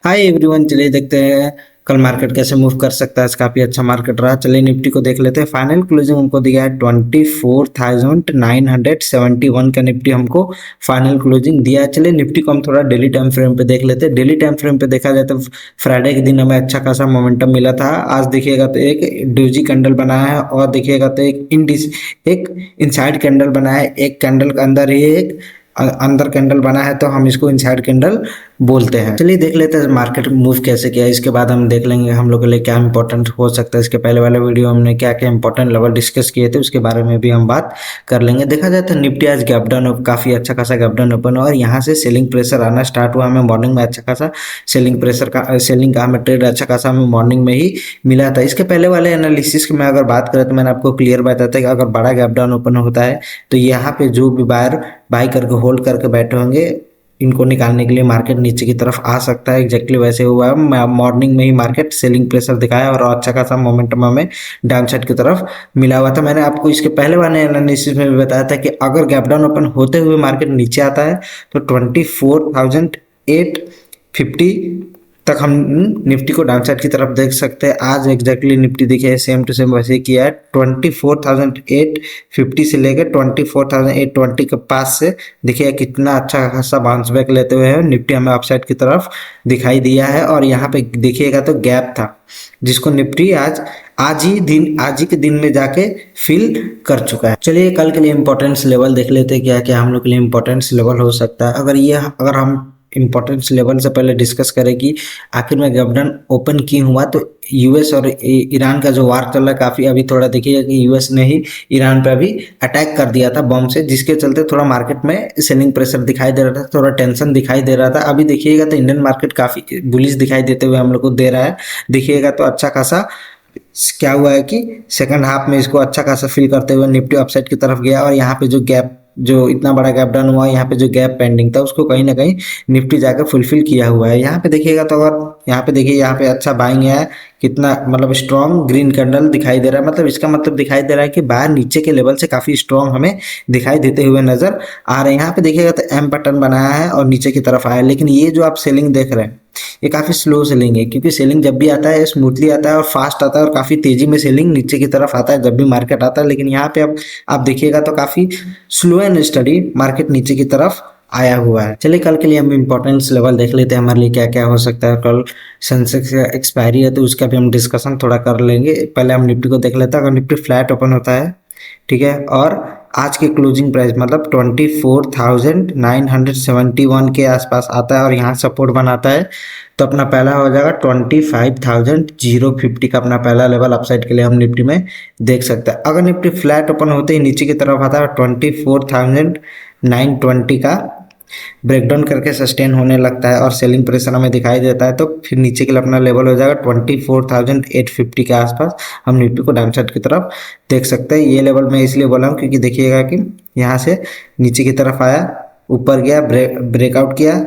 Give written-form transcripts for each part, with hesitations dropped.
Hi everyone, चलिए देखते हैं कल मार्केट कैसे मूव कर सकता है। काफी अच्छा मार्केट रहा। चलिए निफ्टी को देख लेते हैं। फाइनल क्लोजिंग हमको दिया है 24,971 का निफ्टी हमको फाइनल क्लोजिंग दिया है। चलिए निफ्टी को हम थोड़ा डेली टाइम फ्रेम पे देख लेते हैं। डेली टाइम फ्रेम पे देखा जाए तो फ्राइडे के दिन हमें अच्छा खासा मोमेंटम मिला था। आज देखिएगा तो एक डोजी कैंडल बनाया है और देखिएगा तो एक इनसाइड कैंडल बनाया है। एक कैंडल के अंदर ही एक अंदर कैंडल बना है, तो हम इसको इनसाइड कैंडल बोलते हैं। चलिए देख लेते हैं मार्केट मूव कैसे किया। इसके बाद हम देख लेंगे हम लोग के लिए क्या इंपॉर्टेंट हो सकता है। इसके पहले वाले वीडियो हमने क्या क्या इंपॉर्टेंट लेवल डिस्कस किए थे, उसके बारे में भी हम बात कर लेंगे। देखा जाए तो निफ्टी आज गैप डाउन, काफी अच्छा खासा गैप डाउन ओपन हुआ और यहाँ से सेलिंग प्रेशर आना स्टार्ट हुआ। हमें मॉर्निंग में अच्छा खासा सेलिंग का हमें ट्रेड अच्छा खासा हमें मॉर्निंग में ही मिला था। इसके पहले वाले एनालिसिस की मैं अगर बात करें तो मैंने आपको क्लियर बताया था कि अगर बड़ा गैप डाउन ओपन होता है तो यहाँ पे जो भी बायर बाई करके होल्ड करके बैठे होंगे, इनको निकालने के लिए मार्केट नीचे की तरफ आ सकता है। एग्जैक्टली वैसे हुआ है। मॉर्निंग में ही मार्केट सेलिंग प्रेशर दिखाया और अच्छा खासा मोमेंटम हमें डाउन साइड की तरफ मिला हुआ था। मैंने आपको इसके पहले वाले एनालिसिस में भी बताया था कि अगर गैप डाउन ओपन होते हुए मार्केट नीचे आता है तो 24,850 तक हम निफ्टी को डाउन साइड की तरफ देख सकते हैं। आज एग्जैक्टली निफ्टी देखिए सेम टू सेम वैसे किया है। 24,850 से लेकर 24,820 के पास से देखिए कितना अच्छा खासा बाउंस बैक लेते हुए है निफ्टी हमें अपसाइड की तरफ दिखाई दिया है। और यहाँ पे देखिएगा तो गैप था जिसको निफ्टी आज ही के दिन में जाके फिल कर चुका है। चलिए कल के लिए इंपॉर्टेंस लेवल देख लेते हैं क्या क्या हम लोग के लिए इंपॉर्टेंस लेवल हो सकता है। अगर हम इंपॉर्टेंस लेवल से पहले डिस्कस करें कि आखिर में गैप डाउन ओपन क्यों हुआ, तो यूएस और ईरान का जो वार चल रहा है, काफी अभी थोड़ा देखिएगा कि यूएस ने ही ईरान पे अभी अटैक कर दिया था बम से, जिसके चलते थोड़ा मार्केट में सेलिंग प्रेशर दिखाई दे रहा था, थोड़ा टेंशन दिखाई दे रहा था। अभी देखिएगा तो इंडियन मार्केट काफी बुलिश दिखाई देते हुए हम लोग को दे रहा है। देखिएगा तो अच्छा खासा क्या हुआ है कि सेकंड हाफ में इसको अच्छा खासा फिल करते हुए निफ्टी अपसाइड की तरफ गया और यहाँ पे जो इतना बड़ा गैप डाउन हुआ, यहाँ पे जो गैप पेंडिंग था उसको कहीं ना कहीं निफ्टी जाकर फुलफिल किया हुआ है। यहाँ पे देखिएगा तो अगर यहाँ पे देखिए यहाँ पे अच्छा बाइंग है, कितना मतलब स्ट्रॉन्ग ग्रीन कैंडल दिखाई दे रहा है। मतलब इसका मतलब दिखाई दे रहा है कि बाहर नीचे के लेवल से काफी स्ट्रॉन्ग हमें दिखाई देते हुए नजर आ रहे हैं। यहाँ पे देखिएगा तो एम बटन बनाया है और नीचे की तरफ आया, लेकिन ये जो आप सेलिंग देख रहे हैं ये काफी स्लो सेलिंग है, क्योंकि सेलिंग जब भी आता है स्मूथली आता है और फास्ट आता है और काफी तेजी में सेलिंग नीचे की तरफ आता है जब भी मार्केट आता है। लेकिन यहाँ पे अब आप देखिएगा तो काफी स्लो एंड स्टडी मार्केट नीचे की तरफ आया हुआ है। चलिए कल के लिए हम इंपॉर्टेंस लेवल देख लेते हैं हमारे लिए क्या क्या हो सकता है। कल सेंसेक्स का एक्सपायरी है तो उसका भी हम डिस्कशन थोड़ा कर लेंगे। पहले हम निफ्टी को देख लेते हैं। अगर निफ्टी फ्लैट ओपन होता है, ठीक है, और आज के क्लोजिंग प्राइस मतलब 24,971 के आसपास आता है और यहाँ सपोर्ट बनाता है, तो अपना पहला हो जाएगा 25,050 का अपना पहला लेवल अपसाइड के लिए हम निफ्टी में देख सकते हैं। अगर निफ्टी फ्लैट ओपन होते ही नीचे की तरफ आता है 24,920 का ब्रेकडाउन करके सस्टेन होने लगता है और सेलिंग प्रेशर हमें दिखाई देता है, तो फिर नीचे के लिए अपना लेवल हो जाएगा 24,850 के आसपास। हम निफ्टी को डाउन साइड की तरफ देख सकते हैं। ये लेवल मैं इसलिए बोला हूँ क्योंकि देखिएगा कि यहाँ से नीचे की तरफ आया, ऊपर गया, ब्रेकआउट किया,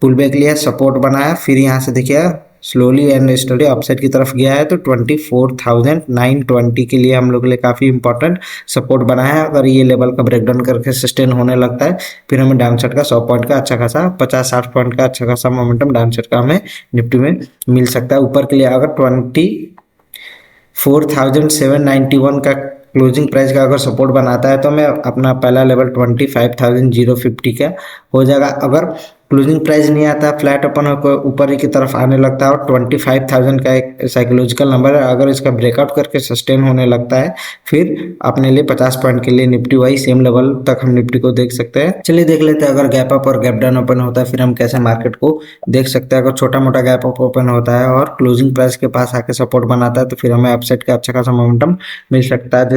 पुल बैक लिया, सपोर्ट बनाया, फिर यहाँ से देखिए स्लोली एंड स्टडी अपसाइड की तरफ गया है। तो 24,920 के लिए हम लोग के लिए काफ़ी इंपॉर्टेंट सपोर्ट बना है। अगर ये लेवल का ब्रेकडाउन करके सस्टेन होने लगता है फिर हमें डाउन साइड का 100 पॉइंट का अच्छा खासा 50-60 पॉइंट का अच्छा खासा मोमेंटम डाउन साइड का हमें निफ्टी में मिल सकता है। ऊपर के लिए अगर 24,791 का क्लोजिंग प्राइस का अगर सपोर्ट बनाता है तो मैं अपना पहला लेवल 25,050 का हो जाएगा। अगर क्लोजिंग प्राइस नहीं आता, फ्लैट ओपन होकर ऊपर की तरफ आने लगता है और 25,000 का एक साइकोलॉजिकल नंबर है, अगर इसका ब्रेकआउट करके सस्टेन होने लगता है फिर अपने लिए 50 पॉइंट के लिए निफ्टी वही सेम लेवल तक हम निफ्टी को देख सकते हैं। चलिए देख लेते हैं अगर गैप अप और गैप डाउन ओपन होता है फिर हम कैसे मार्केट को देख सकते हैं। अगर छोटा मोटा गैप अप ओपन होता है और क्लोजिंग प्राइस के पास आके सपोर्ट बनाता है तो फिर हमें अपसाइड का अच्छा खासा मोमेंटम मिल सकता है।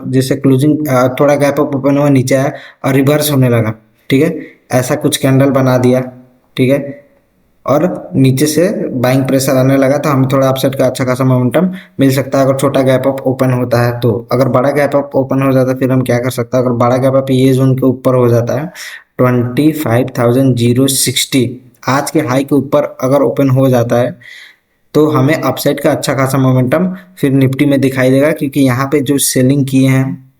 जैसे क्लोजिंग थोड़ा गैप अप ओपन हुआ, नीचे आया और रिवर्स होने लगा, ठीक है, ऐसा कुछ कैंडल बना दिया, ठीक है, और नीचे से बाइंग प्रेशर आने लगा तो हमें थोड़ा अपसाइड का अच्छा खासा मोमेंटम मिल सकता है अगर छोटा गैप अप ओपन होता है। तो अगर बड़ा गैप अप ओपन हो जाता है फिर हम क्या कर सकते हैं। अगर बड़ा गैप अप ये जोन के ऊपर हो जाता है 25,060 आज के हाई के ऊपर अगर ओपन हो जाता है तो हमें अपसाइड का अच्छा खासा मोमेंटम फिर निफ्टी में दिखाई देगा, क्योंकि यहाँ पे जो सेलिंग किए हैं,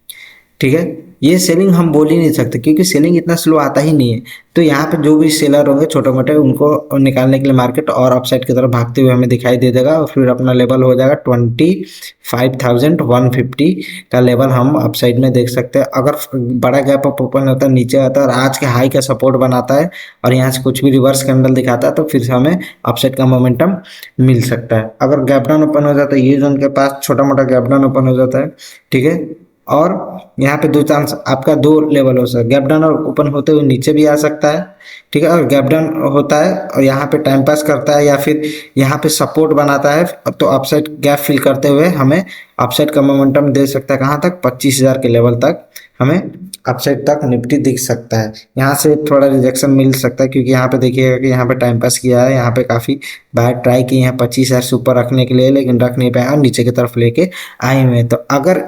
ठीक है, ये सेलिंग हम बोल ही नहीं सकते क्योंकि सेलिंग इतना स्लो आता ही नहीं है। तो यहाँ पे जो भी सेलर होंगे छोटे मोटे उनको निकालने के लिए मार्केट और अपसाइड की तरफ भागते हुए हमें दिखाई दे देगा और फिर अपना लेवल हो जाएगा 25,150 का लेवल हम अपसाइड में देख सकते हैं। अगर बड़ा गैप अप ओपन होता है नीचे आता है और आज के हाई का सपोर्ट बनाता है और यहाँ से कुछ भी रिवर्स कैंडल दिखाता है तो फिर से हमें अपसाइड का मोमेंटम मिल सकता है। अगर गैप डाउन ओपन हो जाता है ये जोन के पास छोटा मोटा गैप डाउन ओपन हो जाता है, ठीक है, और यहाँ पे दो चांस आपका दो लेवल हो सकता है, गैप डाउन और ओपन होते हुए नीचे भी आ सकता है, ठीक है, और गैप डाउन होता है और यहाँ पे टाइम पास करता है या फिर यहाँ पे सपोर्ट बनाता है तो अपसाइड गैप फिल करते हुए हमें अपसाइड का मोमेंटम दे सकता है। कहाँ तक? 25,000 के लेवल तक हमें अपसाइड तक निफ्टी दिख सकता है। यहाँ से थोड़ा रिजेक्शन मिल सकता है क्योंकि यहाँ पे देखिएगा कि यहाँ पे टाइम पास किया है, यहाँ पे काफ़ी बार ट्राई किए हैं 25,000 से ऊपर रखने के लिए लेकिन रख नहीं पाए और नीचे की तरफ लेके आए हुए हैं। तो अगर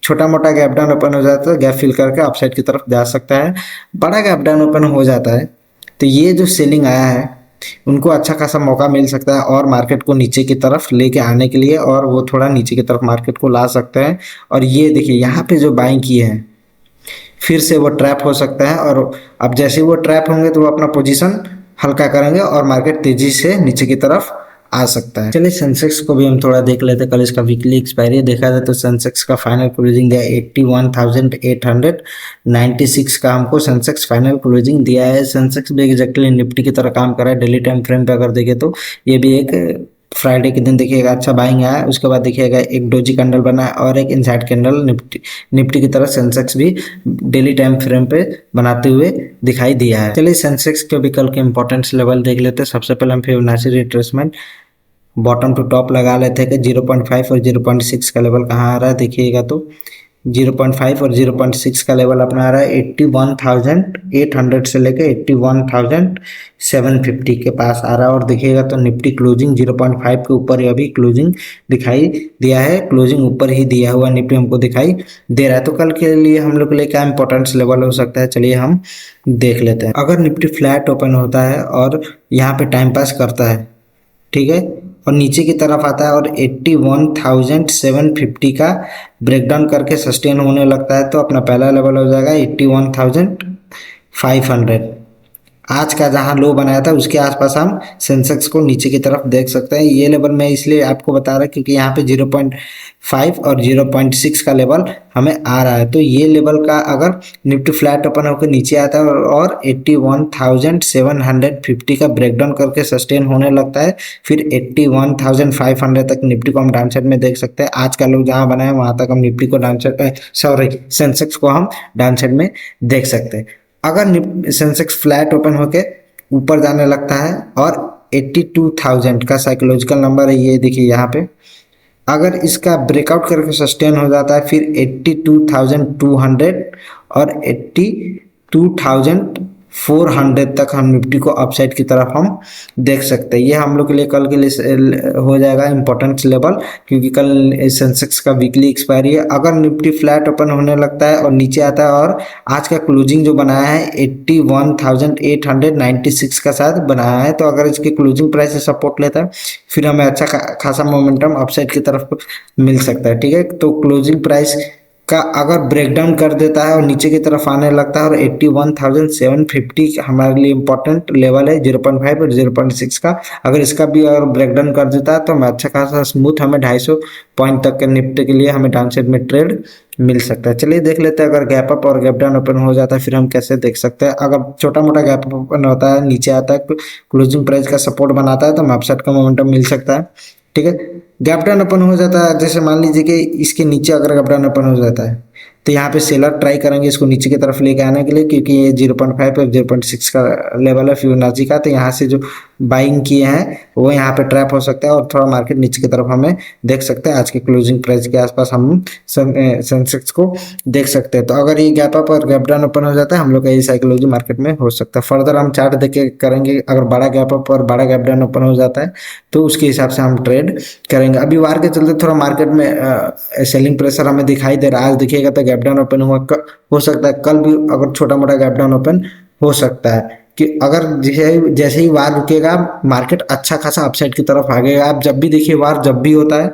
छोटा मोटा गैप डाउन ओपन हो जाता है तो गैप फिल करके अपसाइड की तरफ जा सकता है। बड़ा गैप डाउन ओपन हो जाता है तो ये जो सेलिंग आया है उनको अच्छा खासा मौका मिल सकता है और मार्केट को नीचे की तरफ लेके आने के लिए और वो थोड़ा नीचे की तरफ मार्केट को ला सकते हैं। और ये देखिए यहाँ पे जो बाइंग किए हैं फिर से वो ट्रैप हो सकता है और अब जैसे ही वो ट्रैप होंगे तो वो अपना पोजीशन हल्का करेंगे और मार्केट तेजी से नीचे की तरफ आ सकता है। चलिए सेंसेक्स को भी हम थोड़ा देख लेते हैं। कल इसका वीकली एक्सपायरी देखा जाए तो सेंसेक्स का फाइनल क्लोजिंग दिया 81,896 का हमको सेंसेक्स फाइनल क्लोजिंग दिया है। सेंसेक्स भी एग्जैक्टली निफ्टी की तरह काम कर रहा है। डेली टाइम फ्रेम पे अगर देखें तो ये भी एक फ्राइडे के दिन देखिएगा अच्छा बाइंग आया, उसके बाद देखिएगा एक डोजी कैंडल बना है और एक इनसाइड कैंडल निफ्टी की तरह सेंसेक्स भी डेली टाइम फ्रेम पे बनाते हुए दिखाई दिया है। चलिए सेंसेक्स के भी कल के इंपॉर्टेंस लेवल देख लेते हैं। सबसे पहले हम Fibonacci retracement bottom to top लगा लेते हैं कि 0.5 और 0.6 का लेवल कहाँ आ रहा है देखिएगा तो 0.5 और 0.6 का लेवल अपना आ रहा है 81,800 से लेके 81,750 के पास आ रहा है। और देखिएगा तो निफ्टी क्लोजिंग 0.5 के ऊपर ही अभी क्लोजिंग दिखाई दिया है, क्लोजिंग ऊपर ही दिया हुआ निफ्टी हमको दिखाई दे रहा है। तो कल के लिए हम लोग के लिए क्या इंपॉर्टेंस लेवल हो सकता है चलिए हम देख लेते हैं। अगर निफ्टी फ्लैट ओपन होता है और यहाँ पे टाइम पास करता है, ठीक है, और नीचे की तरफ आता है और 81,750 का ब्रेकडाउन करके सस्टेन होने लगता है तो अपना पहला लेवल हो जाएगा 81,500। आज का जहां लो बनाया था उसके आसपास हम सेंसेक्स को नीचे की तरफ देख सकते हैं। ये लेवल मैं इसलिए आपको बता रहा क्योंकि यहाँ पे 0.5 और 0.6 का लेवल हमें आ रहा है। तो ये लेवल का अगर निफ्टी फ्लैट ओपन होकर नीचे आता है और 81,750 का ब्रेकडाउन करके सस्टेन होने लगता है फिर 81,500 तक निफ्टी को हम डाउन साइड में देख सकते हैं। आज का लो जहाँ बना है वहां तक हम निफ्टी को डाउन साइड सेंसेक्स को हम डाउन साइड में देख सकते हैं। अगर सेंसेक्स फ्लैट ओपन होके ऊपर जाने लगता है और 82,000 का साइकोलॉजिकल नंबर है ये देखिए यहाँ पे, अगर इसका ब्रेकआउट करके सस्टेन हो जाता है फिर 82,200 और 82,400 तक हम निफ्टी को अपसाइड की तरफ हम देख सकते हैं। ये हम लोग के लिए कल के लिए हो जाएगा इंपॉर्टेंस लेवल क्योंकि कल सेंसेक्स का वीकली एक्सपायरी है। अगर निफ्टी फ्लैट ओपन होने लगता है और नीचे आता है और आज का क्लोजिंग जो बनाया है 81,896 का साथ बनाया है तो अगर इसके क्लोजिंग प्राइस से सपोर्ट लेता है फिर हमें अच्छा खासा मोमेंटम अपसाइड की तरफ मिल सकता है, ठीक है। तो क्लोजिंग प्राइस का अगर ब्रेकडाउन कर देता है और नीचे की तरफ आने लगता है और 81,750 हमारे लिए इंपॉर्टेंट लेवल है 0.5 और 0.6 का, अगर इसका भी अगर ब्रेकडाउन कर देता है तो हमें अच्छा खासा स्मूथ हमें 250 पॉइंट तक के निफ्टी के लिए हमें डाउन साइड में ट्रेड मिल सकता है। चलिए देख लेते हैं अगर गैप अप और गैप डाउन ओपन हो जाता है फिर हम कैसे देख सकते हैं। अगर छोटा मोटा गैप अप ओपन होता है नीचे आता है क्लोजिंग प्राइस का सपोर्ट बनाता है तो हमें अपसाइड का मोमेंटम मिल सकता है, ठीक है। गैप डाउन ओपन हो जाता है जैसे मान लीजिए कि इसके नीचे अगर गैप डाउन ओपन हो जाता है तो यहाँ पे सेलर ट्राई करेंगे इसको नीचे की तरफ लेके आने के लिए क्योंकि ये 0.5 और 0.6 का लेवल है फिबोनाची का। तो यहाँ से जो बाइंग किए हैं वो यहाँ पे ट्रैप हो सकता है और थोड़ा मार्केट नीचे की तरफ हमें देख सकते हैं। आज के क्लोजिंग प्राइस के आसपास हम सेंसेक्स को देख सकते हैं। तो अगर ये गैप अप और गैप डाउन ओपन हो जाता है हम लोग का ये साइकोलॉजी मार्केट में हो सकता है। फर्दर हम चार्ट देख के करेंगे अगर बड़ा गैप अप और बड़ा गैप डाउन ओपन हो जाता है तो उसके हिसाब से हम ट्रेड करेंगे। अभी वार के चलते थोड़ा मार्केट में सेलिंग प्रेशर हमें दिखाई दे रहा है। आज देखिएगा तो गैप डाउन ओपन हुआ हो सकता है कल भी अगर छोटा मोटा गैप डाउन ओपन हो सकता है कि अगर जैसे ही वार रुकेगा मार्केट अच्छा खासा अपसाइड की तरफ भागेगा। आप जब भी देखिए वार जब भी होता है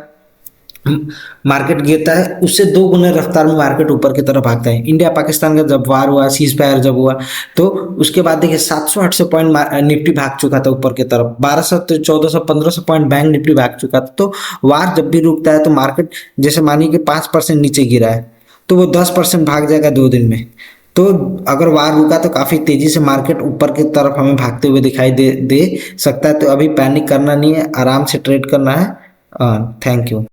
मार्केट गिरता है उससे 2 गुना रफ्तार में मार्केट ऊपर की तरफ भागता है। इंडिया पाकिस्तान का जब वार हुआ, सीज फायर जब हुआ, तो उसके बाद देखिए 700-800 पॉइंट निफ्टी भाग चुका था ऊपर की तरफ, 1200 1400 1500 पॉइंट बैंक निफ्टी भाग चुका था। तो वार जब भी रुकता है तो मार्केट, जैसे मानिए कि 5% नीचे गिरा है, तो वो 10% भाग जाएगा 2 दिन में। तो अगर वार रुका तो काफी तेजी से मार्केट ऊपर की तरफ हमें भागते हुए दिखाई दे दे सकता है। तो अभी पैनिक करना नहीं है, आराम से ट्रेड करना है। Thank you.